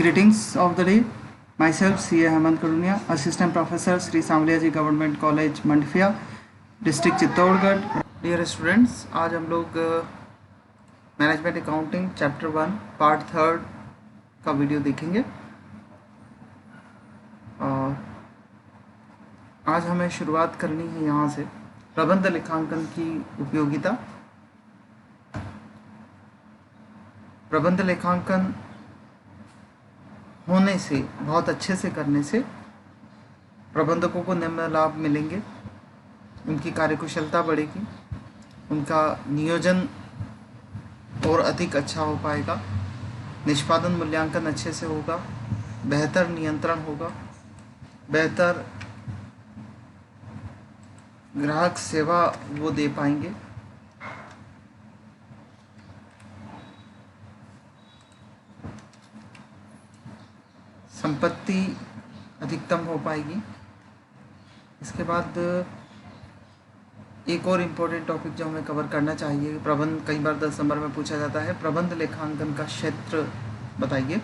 Greetings of the day. Myself, C.A. Hemant Karunia, Assistant Professor, Sri Samliaji Government College, Mandfia, District Chittorgarh. Dear students, आज हम लोग management accounting chapter 1 part 3 का video देखेंगे. आज हमें शुरुआत करनी है यहाँ से प्रबंध लेखांकन की उपयोगिता. प्रबंध लेखांकन होने से, बहुत अच्छे से करने से प्रबंधकों को निम्न लाभ मिलेंगे. उनकी कार्यकुशलता बढ़ेगी, उनका नियोजन और अधिक अच्छा हो पाएगा, निष्पादन मूल्यांकन अच्छे से होगा, बेहतर नियंत्रण होगा, बेहतर ग्राहक सेवा वो दे पाएंगे. संपत्ति अधिकतम हो पाएगी. इसके बाद एक और इम्पोर्टेंट टॉपिक जो हमें कवर करना चाहिए, प्रबंध, कई बार 10 नंबर में पूछा जाता है, प्रबंध लेखांकन का क्षेत्र बताइए.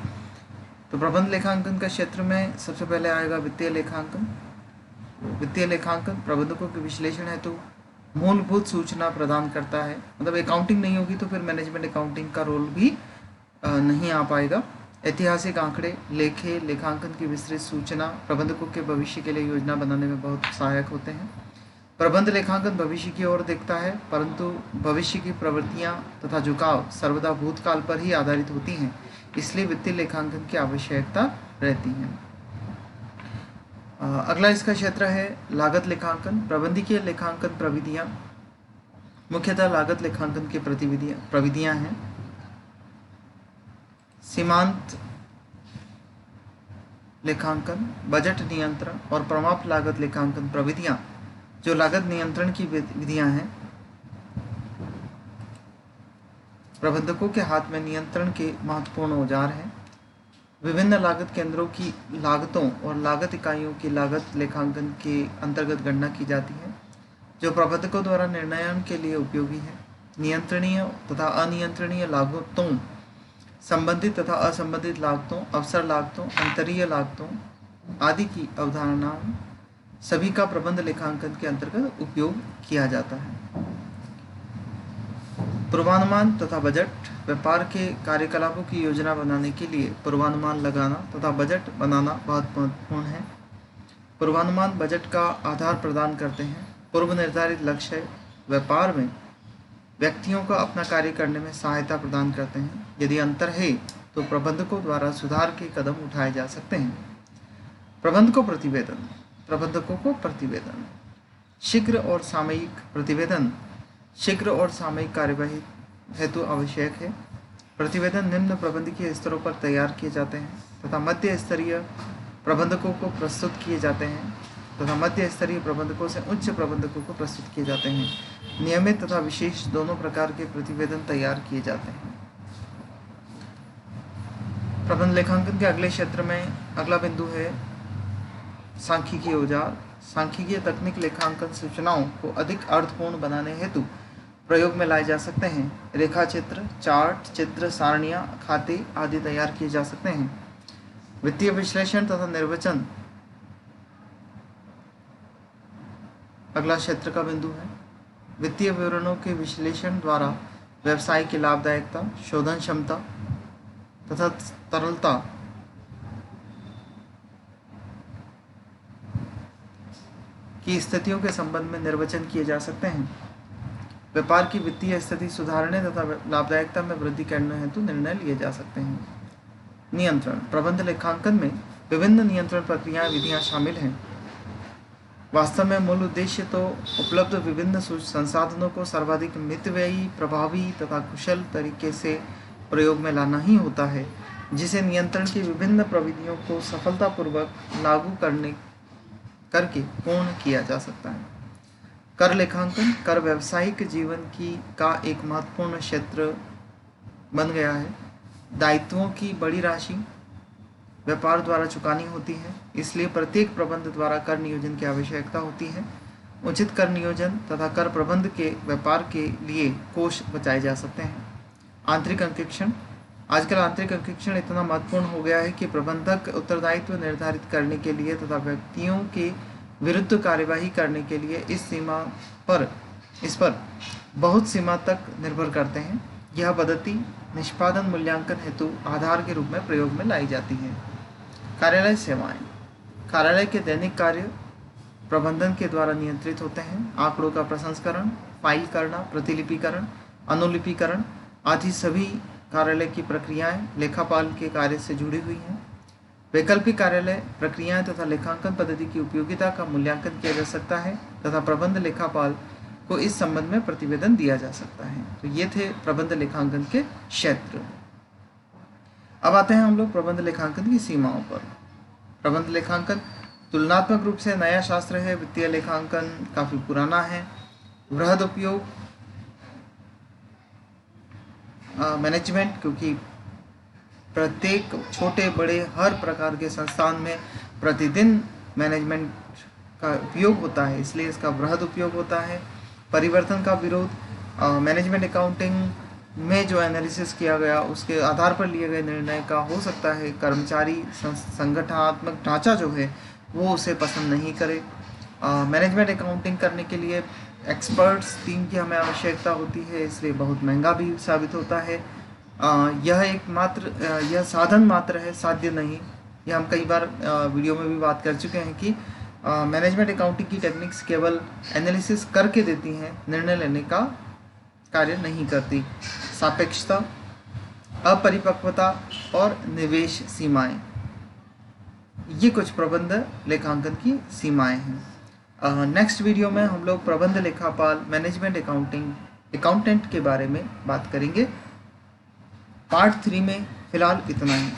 तो प्रबंध लेखांकन का क्षेत्र में सबसे पहले आएगा वित्तीय लेखांकन. वित्तीय लेखांकन प्रबंधकों के विश्लेषण हेतु मूलभूत सूचना प्रदान करता है. मतलब अकाउंटिंग नहीं होगी तो फिर मैनेजमेंट अकाउंटिंग का रोल भी नहीं आ पाएगा. ऐतिहासिक आंकड़े, लेखे, लेखांकन की विस्तृत सूचना प्रबंधकों के भविष्य के लिए योजना बनाने में बहुत सहायक होते हैं. प्रबंध लेखांकन भविष्य की ओर देखता है, परंतु भविष्य की प्रवृत्तियां तथा झुकाव सर्वदा भूतकाल पर ही आधारित होती हैं. इसलिए वित्तीय लेखांकन की आवश्यकता रहती है. अगला इसका क्षेत्र है लागत लेखांकन. प्रबंधकीय लेखांकन प्रविधियां मुख्यतः लागत लेखांकन की प्रविधियां हैं. सीमांत लेखांकन, बजट नियंत्रण और प्रमाप लागत लेखांकन प्रविधियां जो लागत नियंत्रण की विधियां हैं, प्रबंधकों के हाथ में नियंत्रण के महत्वपूर्ण औजार हैं. विभिन्न लागत केंद्रों की लागतों और लागत इकाइयों की लागत लेखांकन के अंतर्गत गणना की जाती है, जो प्रबंधकों द्वारा निर्णयन के लिए उपयोगी है. नियंत्रणीय तथा अनियंत्रणीय लागतों, संबंधित तथा असंबंधित लागतों, अवसर लागतों, अंतरीय लागतों आदि की अवधारणाओं सभी का प्रबंध लेखांकन के अंतर्गत उपयोग किया जाता है. पूर्वानुमान तथा बजट, व्यापार के कार्यकलापों की योजना बनाने के लिए पूर्वानुमान लगाना तथा बजट बनाना बहुत महत्वपूर्ण है. पूर्वानुमान बजट का आधार प्रदान करते हैं. पूर्व निर्धारित लक्ष्य व्यापार में व्यक्तियों को अपना कार्य करने में सहायता प्रदान करते हैं. यदि अंतर है तो प्रबंधकों द्वारा सुधार के कदम उठाए जा सकते हैं. प्रबंधकों को प्रतिवेदन शीघ्र और सामयिक प्रतिवेदन शीघ्र और सामयिक कार्यवाही हेतु आवश्यक है. प्रतिवेदन निम्न प्रबंधकीय स्तरों पर तैयार किए जाते हैं तथा मध्य स्तरीय प्रबंधकों को प्रस्तुत किए जाते हैं तथा मध्य स्तरीय प्रबंधकों से उच्च प्रबंधकों को प्रस्तुत किए जाते हैं. नियमित तथा विशेष दोनों प्रकार के प्रतिवेदन तैयार किए जाते हैं. प्रबंध लेखांकन के अगले क्षेत्र में अगला बिंदु है सांख्यिकीय औजार. सांख्यिकीय तकनीक लेखांकन सूचनाओं को अधिक अर्थपूर्ण बनाने हेतु प्रयोग में लाए जा सकते हैं. रेखा चित्र, चार्ट, चित्र, सारणियां, खाते आदि तैयार किए जा सकते हैं. वित्तीय विश्लेषण तथा निर्वचन अगला क्षेत्र का बिंदु है. वित्तीय विवरणों के विश्लेषण द्वारा व्यवसाय की लाभदायकता, शोधन क्षमता तथा तरलता की स्थितियों के संबंध में निर्वचन किए जा सकते हैं. व्यापार की वित्तीय स्थिति सुधारने तथा लाभदायकता में वृद्धि करने हेतु निर्णय लिए जा सकते हैं. नियंत्रण प्रबंध लेखांकन में विभिन्न नियंत्रण प्रक्रियाएं, विधियां शामिल हैं. वास्तव में मूल उद्देश्य तो उपलब्ध विभिन्न संसाधनों को सर्वाधिक मितव्ययी, प्रभावी तथा कुशल तरीके से प्रयोग में लाना ही होता है, जिसे नियंत्रण की विभिन्न प्रविधियों को सफलतापूर्वक लागू करके पूर्ण किया जा सकता है. कर लेखांकन, कर व्यावसायिक जीवन का एक महत्वपूर्ण क्षेत्र बन गया है. दायित्वों की बड़ी राशि व्यापार द्वारा चुकानी होती है, इसलिए प्रत्येक प्रबंध द्वारा कर नियोजन की आवश्यकता होती है. उचित कर नियोजन तथा कर प्रबंध के व्यापार के लिए कोष बचाए जा सकते हैं. आंतरिक अंकेक्षण आजकल आंतरिक अंकेक्षण इतना महत्वपूर्ण हो गया है कि प्रबंधक उत्तरदायित्व निर्धारित करने के लिए तथा व्यक्तियों के विरुद्ध कार्यवाही करने के लिए इस पर बहुत सीमा तक निर्भर करते हैं। यह पद्धति निष्पादन मूल्यांकन हेतु आधार के रूप में प्रयोग में लाई जाती है। कार्यालय सेवाएं। कार्यालय के दैनिक कार्य प्रबंधन के द्वारा नियंत्रित होते हैं। आंकड़ों का प्रसंस्करण, फाइल करना, प्रतिलिपिकरण, अनुलिपिकरण आदि सभी कार्यालय की प्रक्रियाएं लेखापाल के कार्य से जुड़ी हुई हैं। वैकल्पिक कार्यालय प्रक्रियाएं तथा लेखांकन पद्धति की उपयोगिता का मूल्यांकन किया जा सकता है तथा प्रबंध लेखापाल को इस संबंध में प्रतिवेदन दिया जा सकता है। तो ये थे प्रबंध लेखांकन के क्षेत्र। अब आते हैं हम लोग प्रबंध लेखांकन की सीमाओं पर। प्रबंध लेखांकन तुलनात्मक रूप से नया शास्त्र है। वित्तीय लेखांकन काफी पुराना है। वृहद उपयोग मैनेजमेंट, क्योंकि प्रत्येक छोटे बड़े हर प्रकार के संस्थान में प्रतिदिन मैनेजमेंट का उपयोग होता है, इसलिए इसका वृहद उपयोग होता है। परिवर्तन का विरोध, मैनेजमेंट अकाउंटिंग में जो एनालिसिस किया गया उसके आधार पर लिए गए निर्णय का हो सकता है कर्मचारी संगठनात्मक ढांचा जो है वो उसे पसंद नहीं करे। मैनेजमेंट अकाउंटिंग करने के लिए एक्सपर्ट्स टीम की हमें आवश्यकता होती है, इसलिए बहुत महंगा भी साबित होता है। यह साधन मात्र है, साध्य नहीं। यह हम कई बार वीडियो में भी बात कर चुके हैं कि मैनेजमेंट अकाउंटिंग की टेक्निक्स केवल एनालिसिस करके देती हैं, निर्णय लेने का कार्य नहीं करती। सापेक्षता, अपरिपक्वता और निवेश सीमाएं, ये कुछ प्रबंध लेखांकन की सीमाएं हैं। नेक्स्ट वीडियो में हम लोग प्रबंध लेखापाल, मैनेजमेंट अकाउंटेंट के बारे में बात करेंगे। पार्ट 3 में फिलहाल इतना ही।